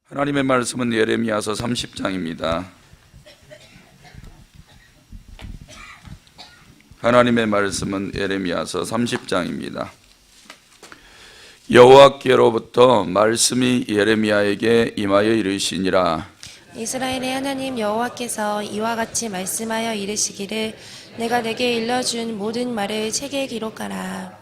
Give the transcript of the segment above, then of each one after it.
하나님의 말씀은 예레미야서 30장입니다. 하나님의 말씀은 예레미야서 30장입니다. 여호와께로부터 말씀이 예레미야에게 임하여 이르시니라. 이스라엘의 하나님 여호와께서 이와 같이 말씀하여 이르시기를 내가 내게 일러준 모든 말을 책에 기록하라.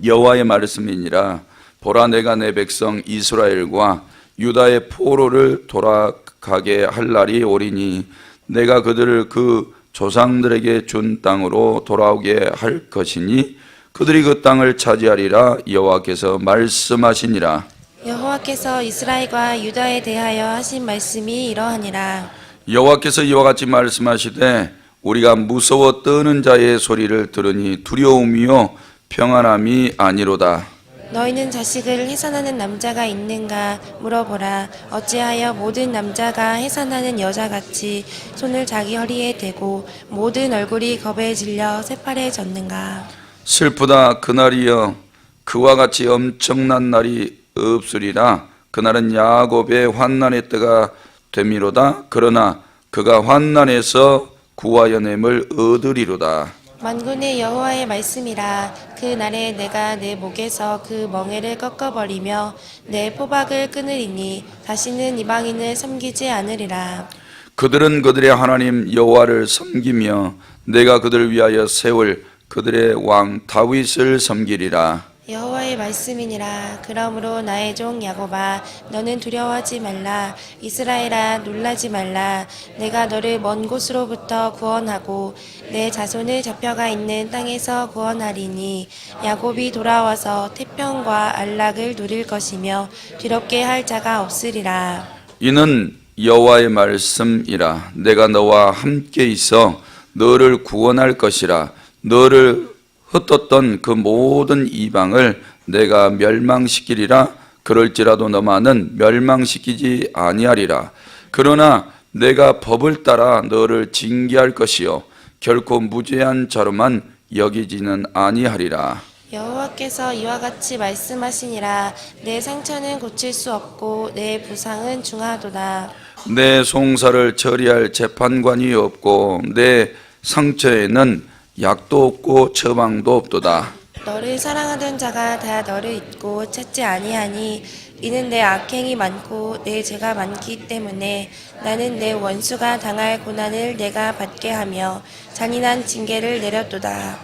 여호와의 말씀이니라. 보라, 내가 내 백성 이스라엘과 유다의 포로를 돌아가게 할 날이 오리니 내가 그들을 그 조상들에게 준 땅으로 돌아오게 할 것이니 그들이 그 땅을 차지하리라. 여호와께서 말씀하시니라. 여호와께서 이스라엘과 유다에 대하여 하신 말씀이 이러하니라. 여호와께서 이와 같이 말씀하시되 우리가 무서워 떠는 자의 소리를 들으니 두려움이요 평안함이 아니로다. 너희는 자식을 해산하는 남자가 있는가 물어보라. 어찌하여 모든 남자가 해산하는 여자같이 손을 자기 허리에 대고 모든 얼굴이 겁에 질려 새파래졌는가. 슬프다. 그날이여, 그와 같이 엄청난 날이 없으리라. 그날은 야곱의 환난의 때가 되미로다. 그러나 그가 환난에서 구하여냄을 얻으리로다. 만군의 여호와의 말씀이라. 그 날에 내가 내 목에서 그 멍에를 꺾어버리며 내 포박을 끊으리니 다시는 이방인을 섬기지 않으리라. 그들은 그들의 하나님 여호와를 섬기며 내가 그들을 위하여 세울 그들의 왕 다윗을 섬기리라. 여호와의 말씀이니라. 그러므로 나의 종 야곱아, 너는 두려워하지 말라. 이스라엘아, 놀라지 말라. 내가 너를 먼 곳으로부터 구원하고 내 자손을 잡혀가 있는 땅에서 구원하리니 야곱이 돌아와서 태평과 안락을 누릴 것이며 뒤롭게 할 자가 없으리라. 이는 여호와의 말씀이라. 내가 너와 함께 있어 너를 구원할 것이라. 너를 흩었던 그 모든 이방을 내가 멸망시키리라. 그럴지라도 너만은 멸망시키지 아니하리라. 그러나 내가 법을 따라 너를 징계할 것이요 결코 무죄한 자로만 여기지는 아니하리라. 여호와께서 이와 같이 말씀하시니라. 내 상처는 고칠 수 없고 내 부상은 중하도다. 내 송사를 처리할 재판관이 없고 내 상처에는 약도 없고 처방도 없도다. 너를 사랑하던 자가 다 너를 잊고 찾지 아니하니 이는 내 악행이 많고 내 죄가 많기 때문에 나는 내 원수가 당할 고난을 내가 받게 하며 잔인한 징계를 내렸도다.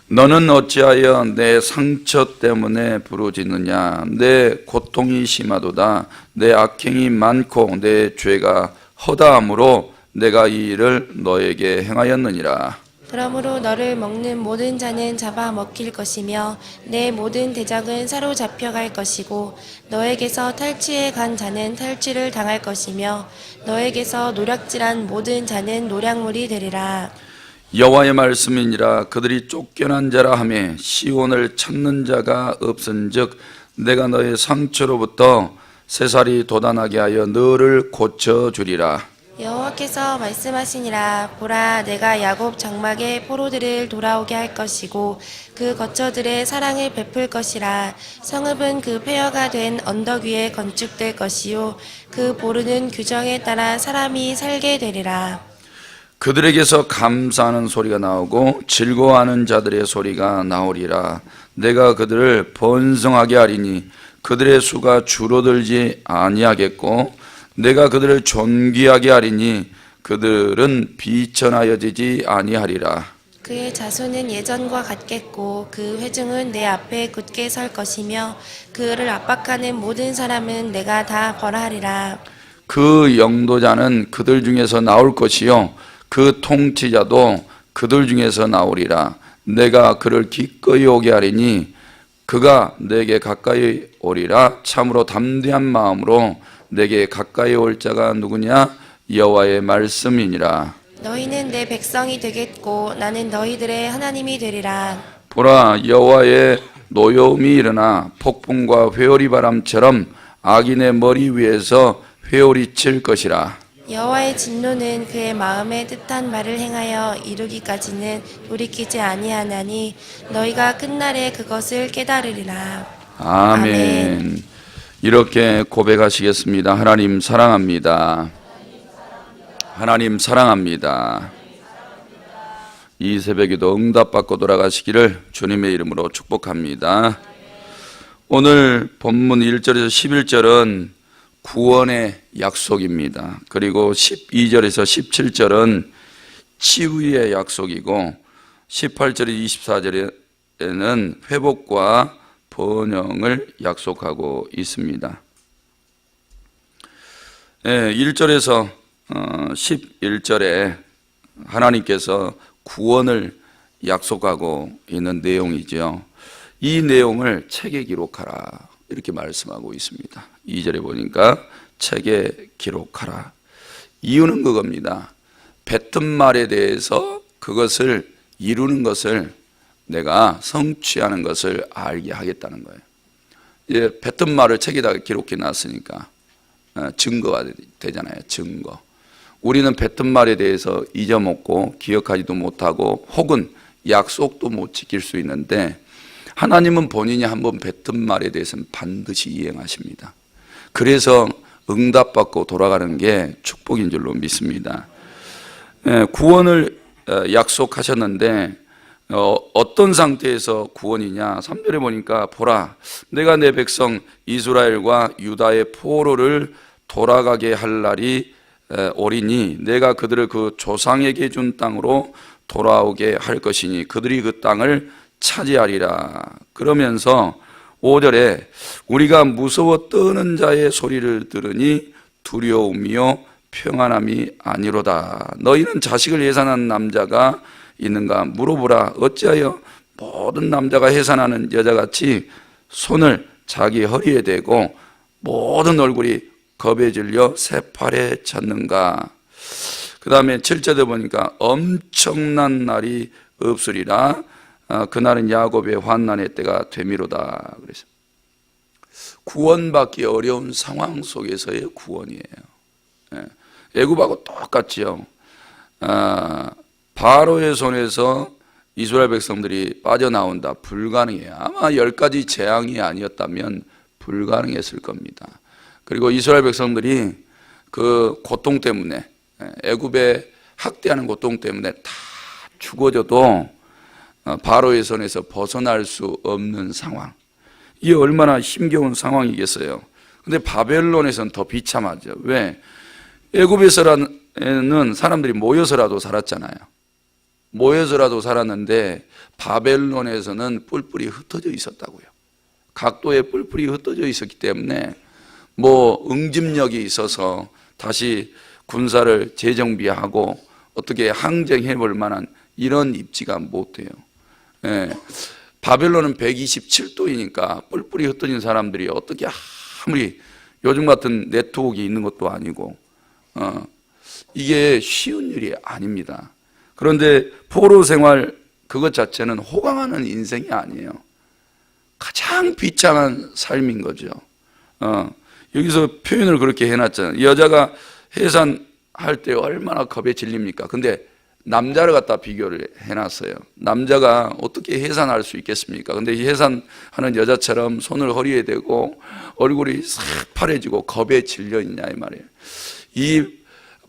너는 어찌하여 내 상처 때문에 부르짖느냐. 내 고통이 심하도다. 내 악행이 많고 내 죄가 허다함으로 내가 이 일을 너에게 행하였느니라. 그러므로 너를 먹는 모든 자는 잡아먹힐 것이며 내 모든 대적은 사로잡혀갈 것이고 너에게서 탈취해 간 자는 탈취를 당할 것이며 너에게서 노략질한 모든 자는 노략물이 되리라. 여호와의 말씀이니라. 그들이 쫓겨난 자라 하며 시온을 찾는 자가 없은즉 내가 너의 상처로부터 새살이 돋아나게 하여 너를 고쳐주리라. 여호와께서 말씀하시니라. 보라, 내가 야곱 장막의 포로들을 돌아오게 할 것이고 그 거처들의 사랑을 베풀 것이라. 성읍은 그 폐허가 된 언덕 위에 건축될 것이요 그 보르는 규정에 따라 사람이 살게 되리라. 그들에게서 감사하는 소리가 나오고 즐거워하는 자들의 소리가 나오리라. 내가 그들을 번성하게 하리니 그들의 수가 줄어들지 아니하겠고 내가 그들을 존귀하게 하리니 그들은 비천하여지지 아니하리라. 그의 자손은 예전과 같겠고 그 회중은 내 앞에 굳게 설 것이며 그를 압박하는 모든 사람은 내가 다 벌하리라. 그 영도자는 그들 중에서 나올 것이요 그 통치자도 그들 중에서 나오리라. 내가 그를 기꺼이 오게 하리니 그가 내게 가까이 오리라. 참으로 담대한 마음으로 내게 가까이 올 자가 누구냐? 여호와의 말씀이니라. 너희는 내 백성이 되겠고 나는 너희들의 하나님이 되리라. 보라, 여호와의 노여움이 일어나 폭풍과 회오리 바람처럼 악인의 머리 위에서 회오리 칠 것이라. 여호와의 진노는 그의 마음에 뜻한 말을 행하여 이루기까지는 돌이키지 아니하나니 너희가 끝날에 그것을 깨달으리라. 아멘. 이렇게 고백하시겠습니다. 하나님 사랑합니다. 하나님 사랑합니다. 이 새벽에도 응답받고 돌아가시기를 주님의 이름으로 축복합니다. 오늘 본문 1절에서 11절은 구원의 약속입니다. 그리고 12절에서 17절은 치유의 약속이고 18절에서 24절에는 회복과 번영을 약속하고 있습니다. 1절에서 11절에 하나님께서 구원을 약속하고 있는 내용이죠. 이 내용을 책에 기록하라 이렇게 말씀하고 있습니다. 2절에 보니까 책에 기록하라. 이유는 그겁니다. 뱉은 말에 대해서 그것을 이루는 것을 내가 성취하는 것을 알게 하겠다는 거예요. 이제 뱉은 말을 책에다 기록해 놨으니까 증거가 되잖아요. 증거. 우리는 뱉은 말에 대해서 잊어먹고 기억하지도 못하고 혹은 약속도 못 지킬 수 있는데 하나님은 본인이 한번 뱉은 말에 대해서는 반드시 이행하십니다. 그래서 응답받고 돌아가는 게 축복인 줄로 믿습니다. 구원을 약속하셨는데 어떤 상태에서 구원이냐? 3절에 보니까 보라 내가 내 백성 이스라엘과 유다의 포로를 돌아가게 할 날이 오리니 내가 그들을 그 조상에게 준 땅으로 돌아오게 할 것이니 그들이 그 땅을 차지하리라. 그러면서 5절에 우리가 무서워 떠는 자의 소리를 들으니 두려움이요 평안함이 아니로다. 너희는 자식을 해산한 남자가 있는가 물어보라. 어찌하여 모든 남자가 해산하는 여자같이 손을 자기 허리에 대고 모든 얼굴이 겁에 질려 새팔에 쳤는가. 그 다음에 7절에 보니까 엄청난 날이 없으리라. 그날은 야곱의 환난의 때가 되미로다. 그래서 구원받기 어려운 상황 속에서의 구원이에요. 애굽하고 똑같지요. 바로의 손에서 이스라엘 백성들이 빠져나온다. 불가능해요. 아마 10가지 재앙이 아니었다면 불가능했을 겁니다. 그리고 이스라엘 백성들이 그 고통 때문에 애굽에 학대하는 고통 때문에 다 죽어져도 바로의 손에서 벗어날 수 없는 상황. 이게 얼마나 힘겨운 상황이겠어요. 근데 바벨론에서는 더 비참하죠. 왜? 애굽에서는 사람들이 모여서라도 살았잖아요. 모여서라도 살았는데 바벨론에서는 뿔뿔이 흩어져 있었다고요. 각도에 뿔뿔이 흩어져 있었기 때문에 응집력이 있어서 다시 군사를 재정비하고 어떻게 항쟁해 볼 만한 이런 입지가 못해요. 바벨론은 127도이니까 뿔뿔이 흩어진 사람들이 어떻게 아무리 요즘 같은 네트워크가 있는 것도 아니고 이게 쉬운 일이 아닙니다. 그런데 포로 생활 그것 자체는 호강하는 인생이 아니에요. 가장 비참한 삶인 거죠. 여기서 표현을 그렇게 해놨잖아요. 여자가 해산할 때 얼마나 겁에 질립니까? 근데 남자를 갖다 비교를 해놨어요. 남자가 어떻게 해산할 수 있겠습니까? 근데 이 해산하는 여자처럼 손을 허리에 대고 얼굴이 새파래지고 겁에 질려 있냐 이 말이에요. 이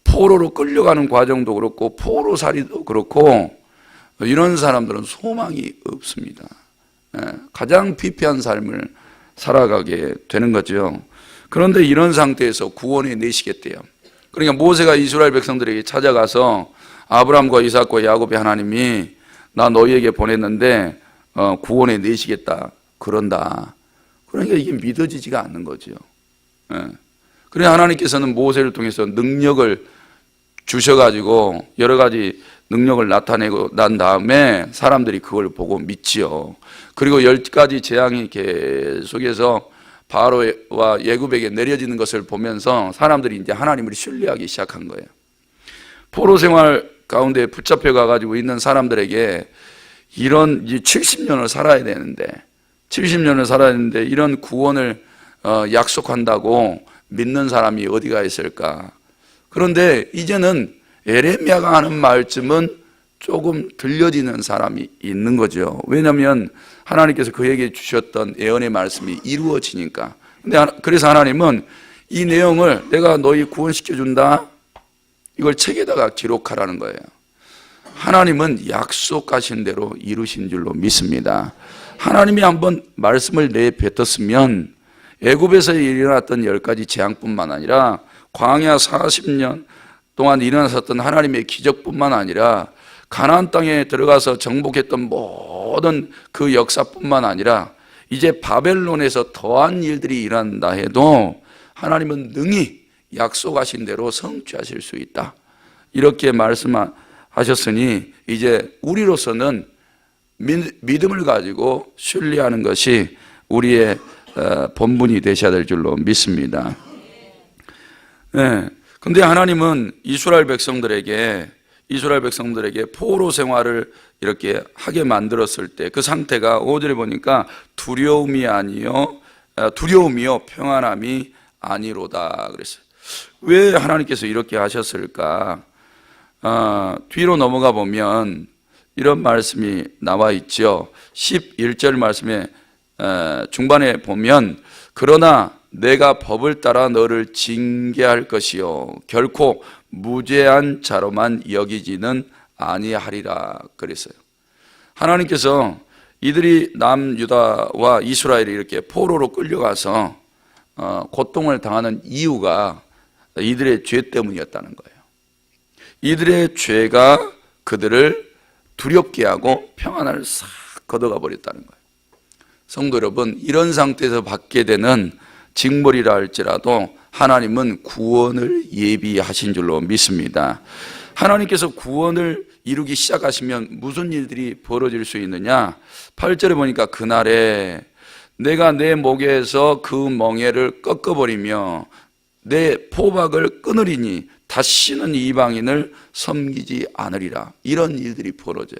포로로 끌려가는 과정도 그렇고 포로살이도 그렇고 이런 사람들은 소망이 없습니다. 가장 피폐한 삶을 살아가게 되는 거죠. 그런데 이런 상태에서 구원해 내시겠대요. 그러니까 모세가 이스라엘 백성들에게 찾아가서 아브라함과 이삭과 야곱의 하나님이 나 너희에게 보냈는데 구원해 내시겠다 그런다. 그러니까 이게 믿어지지가 않는 거죠. 그래서 하나님께서는 모세를 통해서 능력을 주셔가지고 여러 가지 능력을 나타내고 난 다음에 사람들이 그걸 보고 믿지요. 그리고 10가지 재앙이 계속해서 바로와 애굽에게 내려지는 것을 보면서 사람들이 이제 하나님을 신뢰하기 시작한 거예요. 포로 생활 가운데 붙잡혀 가지고 있는 사람들에게 이런 70년을 살아야 되는데 70년을 살아야 되는데 이런 구원을 약속한다고 믿는 사람이 어디가 있을까? 그런데 이제는 에레미야가 하는 말쯤은 조금 들려지는 사람이 있는 거죠. 왜냐하면 하나님께서 그에게 주셨던 예언의 말씀이 이루어지니까 근데 그래서 하나님은 이 내용을 내가 너희 구원시켜 준다, 이걸 책에다가 기록하라는 거예요. 하나님은 약속하신 대로 이루신 줄로 믿습니다. 하나님이 한번 말씀을 내뱉었으면 애굽에서 일어났던 10가지 재앙뿐만 아니라 광야 40년 동안 일어났었던 하나님의 기적뿐만 아니라 가나안 땅에 들어가서 정복했던 모든 그 역사뿐만 아니라 이제 바벨론에서 더한 일들이 일어난다 해도 하나님은 능히 약속하신 대로 성취하실 수 있다, 이렇게 말씀하셨으니 이제 우리로서는 믿음을 가지고 신뢰하는 것이 우리의 본분이 되셔야 될 줄로 믿습니다. 네. 근데 하나님은 이스라엘 백성들에게 포로 생활을 이렇게 하게 만들었을 때 그 상태가 5절에 보니까 두려움이요 평안함이 아니로다 그랬어요. 왜 하나님께서 이렇게 하셨을까? 뒤로 넘어가 보면 이런 말씀이 나와 있죠. 11절 말씀에 중반에 보면 그러나 내가 법을 따라 너를 징계할 것이요 결코 무죄한 자로만 여기지는 아니하리라 그랬어요. 하나님께서 이들이 남유다와 이스라엘이 이렇게 포로로 끌려가서 고통을 당하는 이유가 이들의 죄 때문이었다는 거예요. 이들의 죄가 그들을 두렵게 하고 평안을 싹 걷어가 버렸다는 거예요. 성도 여러분, 이런 상태에서 받게 되는 징벌이라 할지라도 하나님은 구원을 예비하신 줄로 믿습니다. 하나님께서 구원을 이루기 시작하시면 무슨 일들이 벌어질 수 있느냐? 8절에 보니까 그날에 내가 내 목에서 그 멍에를 꺾어버리며 내 포박을 끊으리니 다시는 이방인을 섬기지 않으리라. 이런 일들이 벌어져요.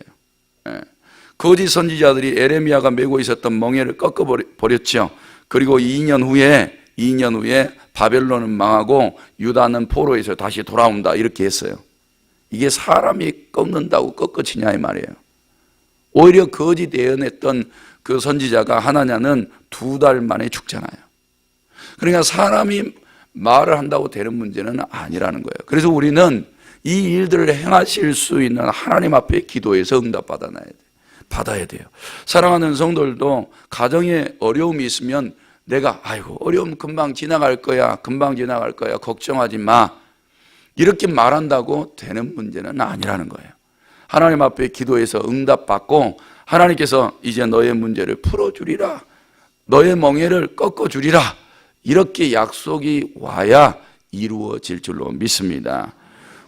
거짓 선지자들이 에레미야가 메고 있었던 멍에를 꺾어버렸죠. 그리고 2년 후에 바벨론은 망하고 유다는 포로에서 다시 돌아온다, 이렇게 했어요. 이게 사람이 꺾는다고 꺾어지냐 이 말이에요. 오히려 거짓 예언했던 그 선지자가 하나냐는 2달 만에 죽잖아요. 그러니까 사람이 말을 한다고 되는 문제는 아니라는 거예요. 그래서 우리는 이 일들을 행하실 수 있는 하나님 앞에 기도해서 받아야 돼요. 사랑하는 성도들도 가정에 어려움이 있으면 내가 어려움 금방 지나갈 거야 걱정하지 마, 이렇게 말한다고 되는 문제는 아니라는 거예요. 하나님 앞에 기도해서 응답받고 하나님께서 이제 너의 문제를 풀어주리라, 너의 멍에를 꺾어주리라, 이렇게 약속이 와야 이루어질 줄로 믿습니다.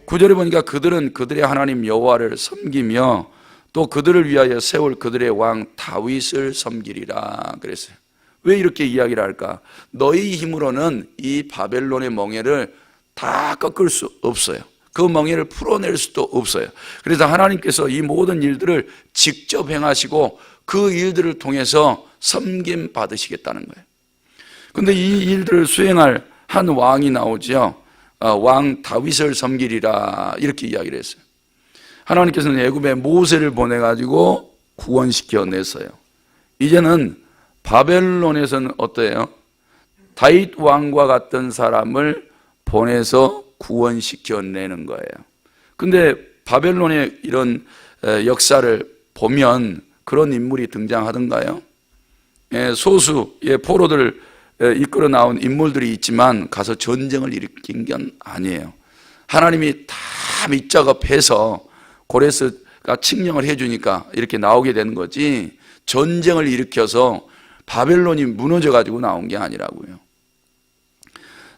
9절에 보니까 그들은 그들의 하나님 여호와를 섬기며 또 그들을 위하여 세울 그들의 왕 다윗을 섬기리라 그랬어요. 왜 이렇게 이야기를 할까? 너희 힘으로는 이 바벨론의 멍에를 다 꺾을 수 없어요. 그 멍에를 풀어낼 수도 없어요. 그래서 하나님께서 이 모든 일들을 직접 행하시고 그 일들을 통해서 섬김 받으시겠다는 거예요. 근데 이 일들을 수행할 한 왕이 나오죠. 왕 다윗을 섬기리라, 이렇게 이야기를 했어요. 하나님께서는 애굽에 모세를 보내가지고 구원시켜 냈어요. 이제는 바벨론에서는 어때요? 다윗 왕과 같은 사람을 보내서 구원시켜 내는 거예요. 근데 바벨론의 이런 역사를 보면 그런 인물이 등장하던가요? 소수의 포로들을 이끌어 나온 인물들이 있지만 가서 전쟁을 일으킨 건 아니에요. 하나님이 다 밑작업해서 고레스가 칙령을 해주니까 이렇게 나오게 되는 거지, 전쟁을 일으켜서 바벨론이 무너져 가지고 나온 게 아니라고요.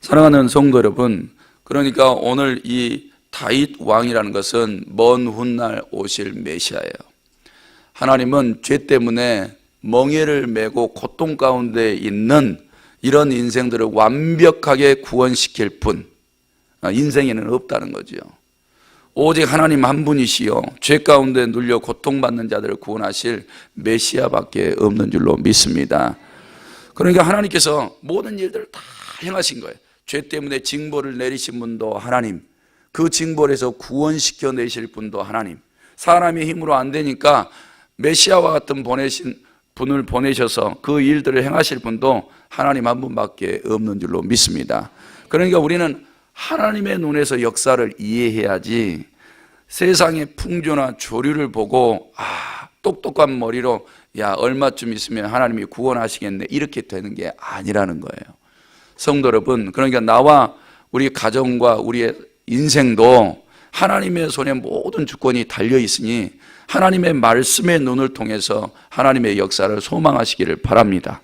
사랑하는 성도 여러분, 그러니까 오늘 이 다윗 왕이라는 것은 먼 훗날 오실 메시아예요. 하나님은 죄 때문에 멍에를 메고 고통 가운데 있는 이런 인생들을 완벽하게 구원시킬 분, 인생에는 없다는 거죠. 오직 하나님 한 분이시요 죄 가운데 눌려 고통받는 자들을 구원하실 메시아밖에 없는 줄로 믿습니다. 그러니까 하나님께서 모든 일들을 다 행하신 거예요. 죄 때문에 징벌을 내리신 분도 하나님, 그 징벌에서 구원시켜 내실 분도 하나님, 사람의 힘으로 안 되니까 메시아와 같은 분을 보내셔서 그 일들을 행하실 분도 하나님 한 분밖에 없는 줄로 믿습니다. 그러니까 우리는 하나님의 눈에서 역사를 이해해야지 세상의 풍조나 조류를 보고 똑똑한 머리로 야 얼마쯤 있으면 하나님이 구원하시겠네 이렇게 되는 게 아니라는 거예요. 성도 여러분, 그러니까 나와 우리 가정과 우리의 인생도 하나님의 손에 모든 주권이 달려 있으니 하나님의 말씀의 눈을 통해서 하나님의 역사를 소망하시기를 바랍니다.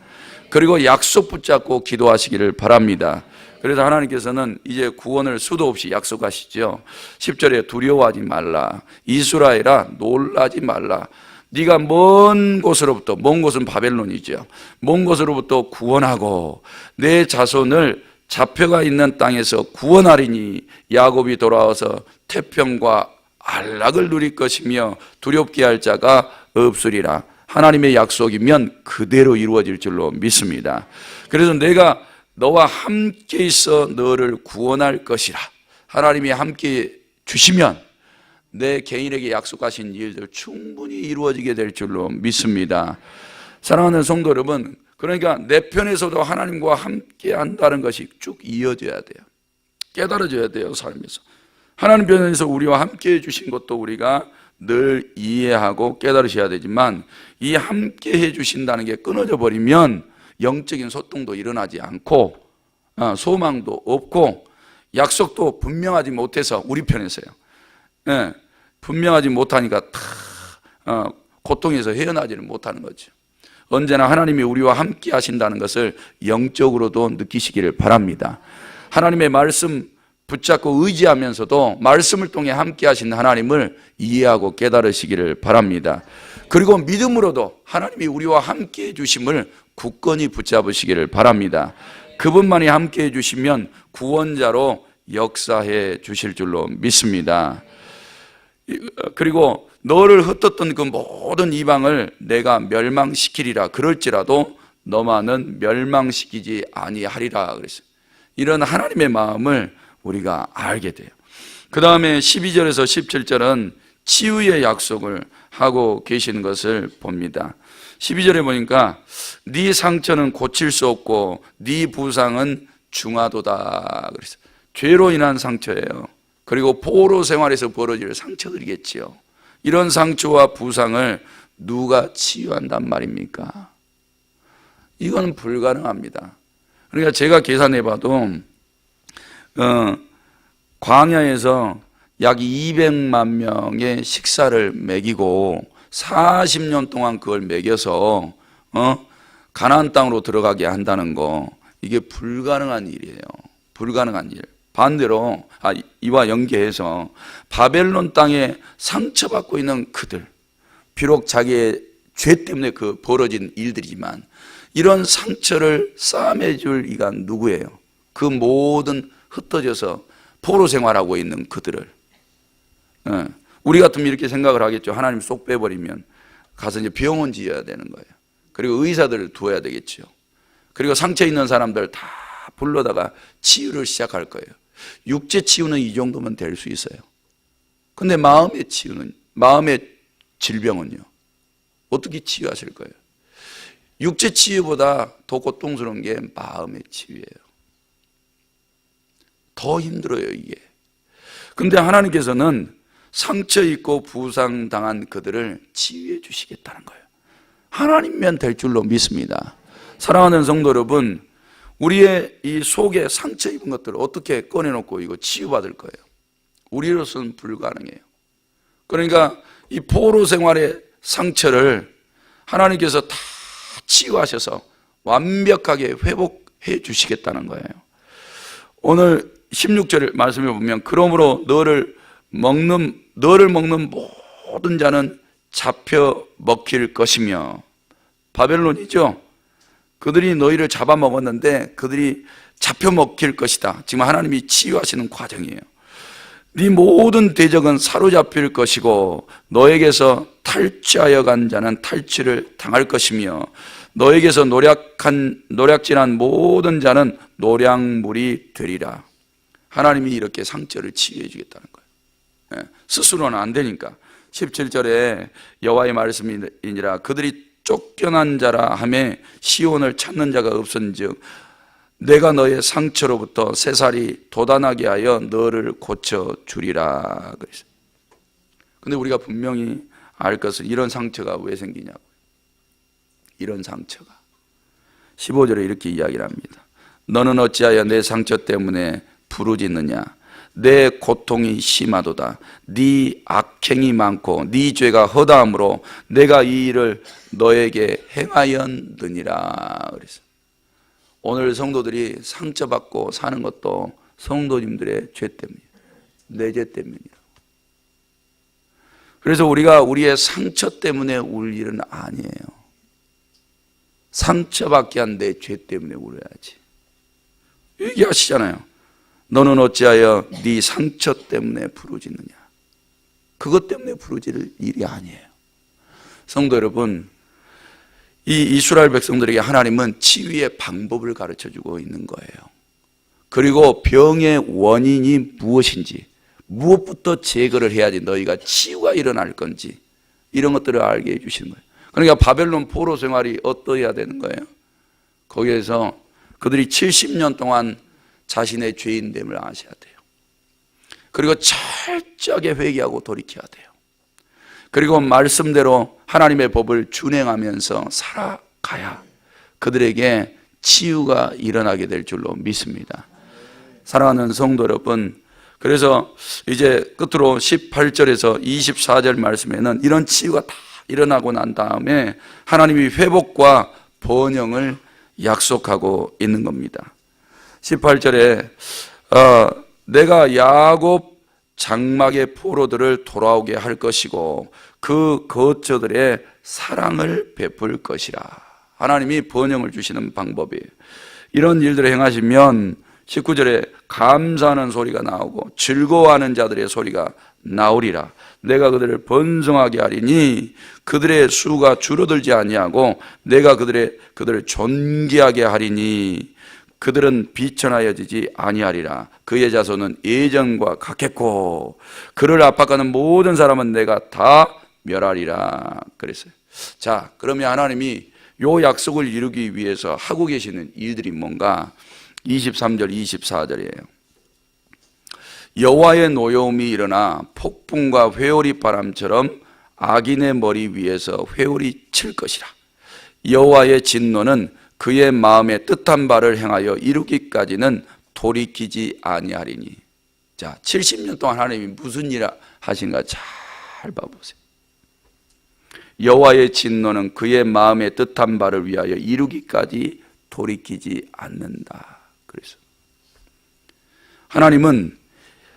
그리고 약속 붙잡고 기도하시기를 바랍니다. 그래서 하나님께서는 이제 구원을 수도 없이 약속하시죠. 10절에 두려워하지 말라. 이스라엘아 놀라지 말라. 네가 먼 곳으로부터, 먼 곳은 바벨론이죠. 먼 곳으로부터 구원하고 내 자손을 잡혀가 있는 땅에서 구원하리니 야곱이 돌아와서 태평과 안락을 누릴 것이며 두렵게 할 자가 없으리라. 하나님의 약속이면 그대로 이루어질 줄로 믿습니다. 그래서 내가 너와 함께 있어 너를 구원할 것이라. 하나님이 함께 주시면 내 개인에게 약속하신 일들 충분히 이루어지게 될 줄로 믿습니다. 사랑하는 성도 여러분, 그러니까 내 편에서도 하나님과 함께 한다는 것이 쭉 이어져야 돼요. 깨달아져야 돼요, 삶에서. 하나님 편에서 우리와 함께 해주신 것도 우리가 늘 이해하고 깨달으셔야 되지만 이 함께 해주신다는 게 끊어져 버리면 영적인 소통도 일어나지 않고 소망도 없고 약속도 분명하지 못해서 우리 편에서요. 분명하지 못하니까 고통에서 헤어나지를 못하는 거죠. 언제나 하나님이 우리와 함께 하신다는 것을 영적으로도 느끼시기를 바랍니다. 하나님의 말씀 붙잡고 의지하면서도 말씀을 통해 함께 하신 하나님을 이해하고 깨달으시기를 바랍니다. 그리고 믿음으로도 하나님이 우리와 함께 해주심을 굳건히 붙잡으시기를 바랍니다. 그분만이 함께 해주시면 구원자로 역사해 주실 줄로 믿습니다. 그리고 너를 흩었던 그 모든 이방을 내가 멸망시키리라. 그럴지라도 너만은 멸망시키지 아니하리라 그랬어요. 이런 하나님의 마음을 우리가 알게 돼요. 그 다음에 12절에서 17절은 치유의 약속을 하고 계시는 것을 봅니다. 12절에 보니까 네 상처는 고칠 수 없고 네 부상은 중하도다 그랬어요. 죄로 인한 상처예요. 그리고 포로 생활에서 벌어질 상처들이겠지요. 이런 상처와 부상을 누가 치유한단 말입니까? 이건 불가능합니다. 그러니까 제가 계산해 봐도 광야에서 약 200만 명의 식사를 먹이고 40년 동안 그걸 먹여서 가나안 땅으로 들어가게 한다는 거, 이게 불가능한 일이에요. 불가능한 일. 반대로 이와 연계해서 바벨론 땅에 상처받고 있는 그들, 비록 자기의 죄 때문에 그 벌어진 일들이지만 이런 상처를 싸매 줄 이가 누구예요? 그 모든 흩어져서 포로 생활하고 있는 그들을. 우리 같으면 이렇게 생각을 하겠죠. 하나님 쏙 빼버리면 가서 이제 병원 지어야 되는 거예요. 그리고 의사들을 두어야 되겠죠. 그리고 상처 있는 사람들 다 불러다가 치유를 시작할 거예요. 육체 치유는 이 정도면 될 수 있어요. 근데 마음의 치유는, 마음의 질병은요, 어떻게 치유하실 거예요? 육체 치유보다 더 고통스러운 게 마음의 치유예요. 더 힘들어요, 이게. 근데 하나님께서는 상처 입고 부상당한 그들을 치유해 주시겠다는 거예요. 하나님면 될 줄로 믿습니다. 사랑하는 성도 여러분, 우리의 이 속에 상처 입은 것들을 어떻게 꺼내놓고 이거 치유받을 거예요? 우리로서는 불가능해요. 그러니까 이 포로 생활의 상처를 하나님께서 다 치유하셔서 완벽하게 회복해 주시겠다는 거예요. 오늘 16절 말씀해 보면 그러므로 너를 먹는 모든 자는 잡혀 먹힐 것이며, 바벨론이죠. 그들이 너희를 잡아먹었는데 그들이 잡혀 먹힐 것이다. 지금 하나님이 치유하시는 과정이에요. 네 모든 대적은 사로잡힐 것이고 너에게서 탈취하여 간 자는 탈취를 당할 것이며 너에게서 노략질한 모든 자는 노략물이 되리라. 하나님이 이렇게 상처를 치유해 주겠다는 거예요. 스스로는 안 되니까. 17절에 여호와의 말씀이니라 그들이 쫓겨난 자라 하매 시온을 찾는 자가 없은즉 내가 너의 상처로부터 새살이 돋아나게 하여 너를 고쳐주리라 그랬어요. 근데 우리가 분명히 알 것은 이런 상처가 왜 생기냐고. 이런 상처가 15절에 이렇게 이야기를 합니다. 너는 어찌하여 내 상처 때문에 부르짖느냐. 내 고통이 심하도다. 네 악행이 많고 네 죄가 허다함으로 내가 이 일을 너에게 행하였느니라 그랬어요. 오늘 성도들이 상처받고 사는 것도 성도님들의 죄 때문이에요. 내 죄 때문이라고. 그래서 우리가 우리의 상처 때문에 울 일은 아니에요. 상처받게 한 내 죄 때문에 울어야지. 얘기하시잖아요. 너는 어찌하여 네 상처 때문에 부르짖느냐. 그것 때문에 부르짖을 일이 아니에요. 성도 여러분, 이 이스라엘 백성들에게 하나님은 치유의 방법을 가르쳐주고 있는 거예요. 그리고 병의 원인이 무엇인지, 무엇부터 제거를 해야지 너희가 치유가 일어날 건지, 이런 것들을 알게 해주시는 거예요. 그러니까 바벨론 포로 생활이 어떠해야 되는 거예요? 거기에서 그들이 70년 동안 자신의 죄인됨을 아셔야 돼요. 그리고 철저하게 회개하고 돌이켜야 돼요. 그리고 말씀대로 하나님의 법을 준행하면서 살아가야 그들에게 치유가 일어나게 될 줄로 믿습니다. 사랑하는 성도 여러분, 그래서 이제 끝으로 18절에서 24절 말씀에는 이런 치유가 다 일어나고 난 다음에 하나님이 회복과 번영을 약속하고 있는 겁니다. 18절에 내가 야곱 장막의 포로들을 돌아오게 할 것이고 그 거처들의 사랑을 베풀 것이라. 하나님이 번영을 주시는 방법이에요. 이런 일들을 행하시면 19절에 감사하는 소리가 나오고 즐거워하는 자들의 소리가 나오리라. 내가 그들을 번성하게 하리니 그들의 수가 줄어들지 아니하고 내가 그들을 존귀하게 하리니 그들은 비천하여지지 아니하리라. 그의 자손은 예전과 같겠고 그를 압박하는 모든 사람은 내가 다 멸하리라 그랬어요. 자, 그러면 하나님이 요 약속을 이루기 위해서 하고 계시는 일들이 뭔가? 23절 24절이에요. 여호와의 노여움이 일어나 폭풍과 회오리 바람처럼 악인의 머리 위에서 회오리 칠 것이라. 여호와의 진노는 그의 마음에 뜻한 바를 행하여 이루기까지는 돌이키지 아니하리니. 자, 70년 동안 하나님이 무슨 일 하신가 잘 봐보세요. 여호와의 진노는 그의 마음에 뜻한 바를 위하여 이루기까지 돌이키지 않는다. 그래서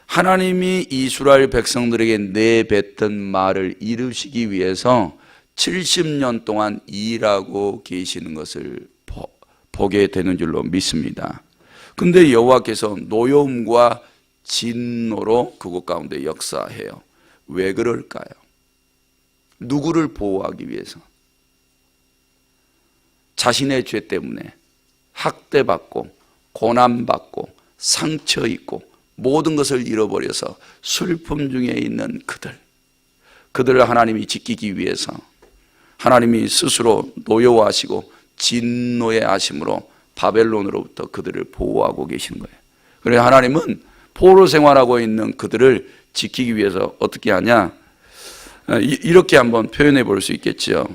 하나님이 이스라엘 백성들에게 내뱉던 말을 이루시기 위해서 70년 동안 일하고 계시는 것을 보게 되는 줄로 믿습니다. 근데 여호와께서 노여움과 진노로 그곳 가운데 역사해요. 왜 그럴까요? 누구를 보호하기 위해서? 자신의 죄 때문에 학대받고 고난받고 상처 입고 모든 것을 잃어버려서 슬픔 중에 있는 그들을 하나님이 지키기 위해서 하나님이 스스로 노여워하시고 진노의 하심으로 바벨론으로부터 그들을 보호하고 계신 거예요. 그래서 하나님은 포로 생활하고 있는 그들을 지키기 위해서 어떻게 하냐? 이렇게 한번 표현해 볼 수 있겠죠.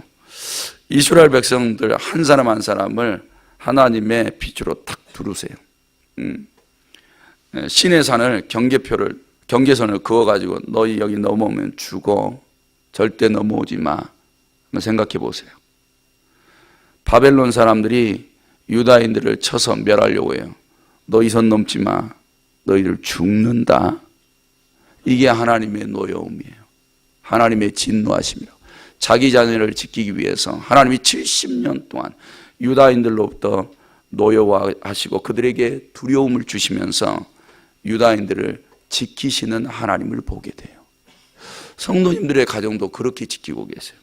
이스라엘 백성들 한 사람 한 사람을 하나님의 빛으로 탁 두르세요. 시내산을 경계선을 그어가지고 너희 여기 넘어오면 죽어. 절대 넘어오지 마. 한번 생각해 보세요. 바벨론 사람들이 유다인들을 쳐서 멸하려고 해요. 너 이 선 넘지 마. 너희들 죽는다. 이게 하나님의 노여움이에요. 하나님의 진노하심이라고. 자기 자녀를 지키기 위해서 하나님이 70년 동안 유다인들로부터 노여워하시고 그들에게 두려움을 주시면서 유다인들을 지키시는 하나님을 보게 돼요. 성도님들의 가정도 그렇게 지키고 계세요.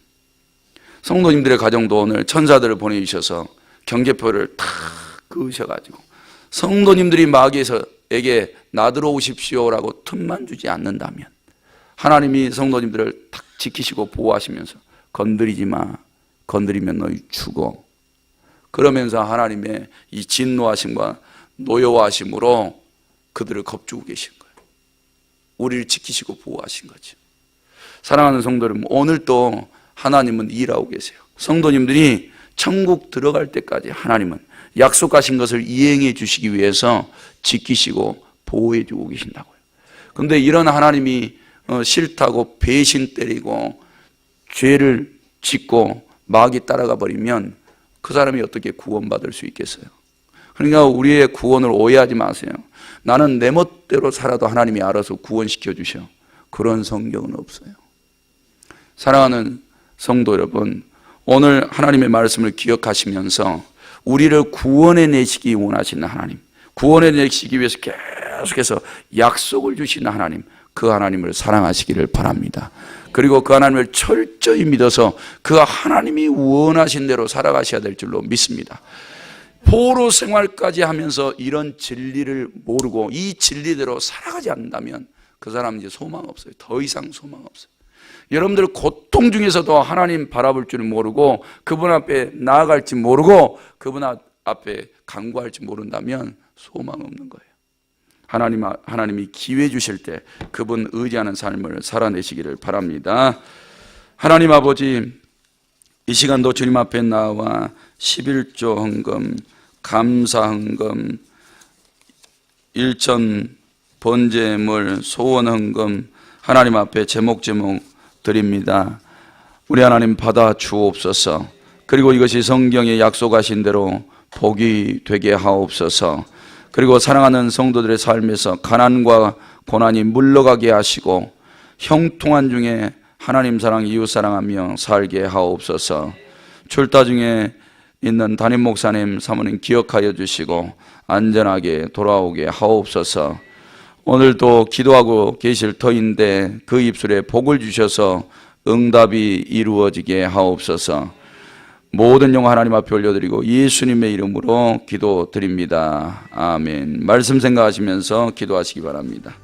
성도님들의 가정도 오늘 천사들을 보내주셔서 경계표를 탁 그으셔가지고 성도님들이 마귀에게 나들어오십시오라고 틈만 주지 않는다면 하나님이 성도님들을 탁 지키시고 보호하시면서 건드리지 마, 건드리면 너희 죽어. 그러면서 하나님의 이 진노하심과 노여워하심으로 그들을 겁주고 계신 거예요. 우리를 지키시고 보호하신 거죠. 사랑하는 성도 여러분, 오늘도 하나님은 일하고 계세요. 성도님들이 천국 들어갈 때까지 하나님은 약속하신 것을 이행해 주시기 위해서 지키시고 보호해 주고 계신다고요. 그런데 이런 하나님이 싫다고 배신 때리고 죄를 짓고 마귀 따라가 버리면 그 사람이 어떻게 구원받을 수 있겠어요? 그러니까 우리의 구원을 오해하지 마세요. 나는 내 멋대로 살아도 하나님이 알아서 구원시켜 주셔. 그런 성경은 없어요. 사랑하는 성도 여러분, 오늘 하나님의 말씀을 기억하시면서 우리를 구원해 내시기 원하시는 하나님, 구원해 내시기 위해서 계속해서 약속을 주시는 하나님, 그 하나님을 사랑하시기를 바랍니다. 그리고 그 하나님을 철저히 믿어서 그 하나님이 원하신 대로 살아가셔야 될 줄로 믿습니다. 포로 생활까지 하면서 이런 진리를 모르고 이 진리대로 살아가지 않는다면 그 사람은 이제 소망 없어요. 더 이상 소망 없어요. 여러분들 고통 중에서도 하나님 바라볼 줄 모르고 그분 앞에 나아갈지 모르고 그분 앞에 간구할지 모른다면 소망 없는 거예요. 하나님이 기회 주실 때 그분 의지하는 삶을 살아내시기를 바랍니다. 하나님 아버지, 이 시간도 주님 앞에 나와 11조 헌금, 감사 헌금, 일천 번제물, 소원 헌금 하나님 앞에 제목 드립니다. 우리 하나님 받아 주옵소서. 그리고 이것이 성경에 약속하신 대로 복이 되게 하옵소서. 그리고 사랑하는 성도들의 삶에서 가난과 고난이 물러가게 하시고 형통한 중에 하나님 사랑, 이웃 사랑하며 살게 하옵소서. 출타 중에 있는 담임 목사님, 사모님 기억하여 주시고 안전하게 돌아오게 하옵소서. 오늘도 기도하고 계실 터인데 그 입술에 복을 주셔서 응답이 이루어지게 하옵소서. 모든 영광 하나님 앞에 올려드리고 예수님의 이름으로 기도드립니다. 아멘. 말씀 생각하시면서 기도하시기 바랍니다.